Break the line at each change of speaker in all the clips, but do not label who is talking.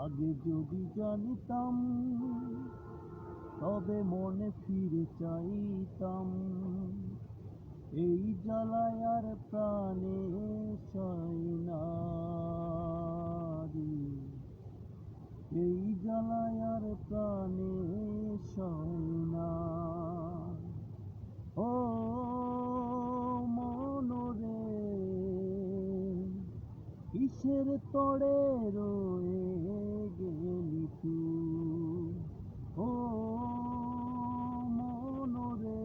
আগে যদি জানিতাম তবে মনে ফিরে চাইতাম। এই জ্বালায় আর প্রাণে সয় না রে, এই জ্বালায় আর প্রাণে সয় না। ও মনরে, কিসের তরে রয়ে গেলি তুই? ও মনরে,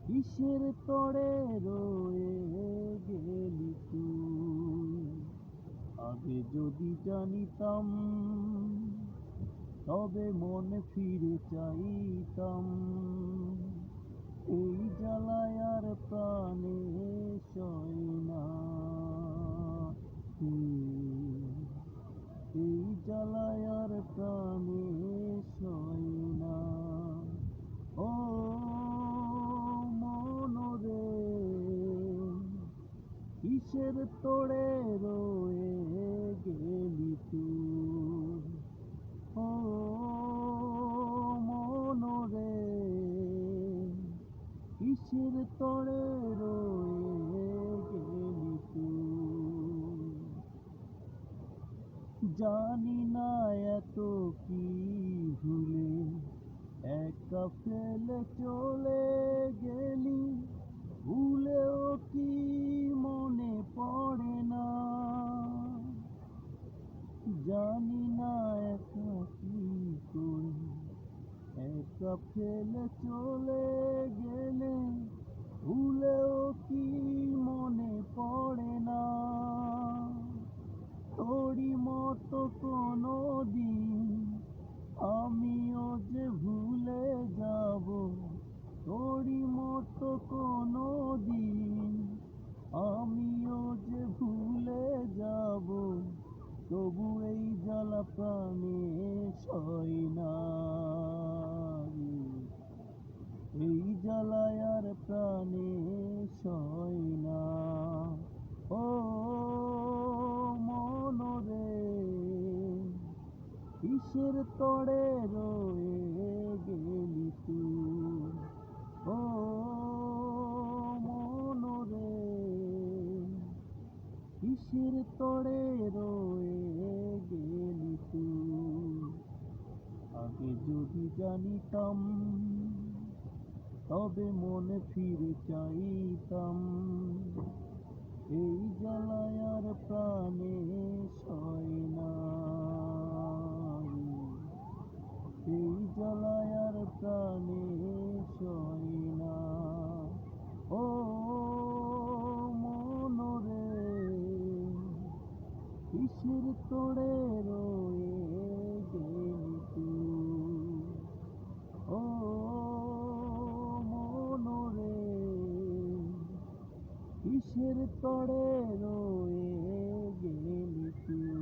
কিসের তরে রয়ে গেলি তুই? আগে যদি জানিতাম তবে মনে ফিরে চাইতাম। এই জ্বালায় আর প্রাণে সয় না, এই জ্বালায় আর প্রাণে সয় না। ও মনরে, কিসের তোড়ে রয়ে গেলি তুই? ও মনরে, কিসের তোড়ে রয়ে গেলি তুই? জানি না এত কি ভুলে একা ফেলে চলে গেলি, ভুলেও কি মনে পড়ে না? জানি না একা কি করে একা ফেলে চলে গেলে, ভুলেও কি মনে পড়ে না? তোরই মতো কোনো দিন আমিও যে ভুলে যাব, তোরই মতো কোনো দিন আমিও যে ভুলে যাব। তবু এই জ্বালা প্রাণে সয় না রে, এই জ্বালায় আর প্রাণে সয় না। ও মনরে, কিসের তরে রয়ে গেলি তুই? ও মনরে, কিসের তরে রয়ে গেলি তুই? আগে যদি জানিতাম তবে মনে ফিরে চাইতাম। এই জ্বালায় আর প্রাণে সয় না, এই জ্বালায় আর প্রাণে সয় না। ও মনরে, কিসের তোড়ে রয়ে গেলি তুই? ও মনরে, কিসের তরে রয়ে গেলি তুই?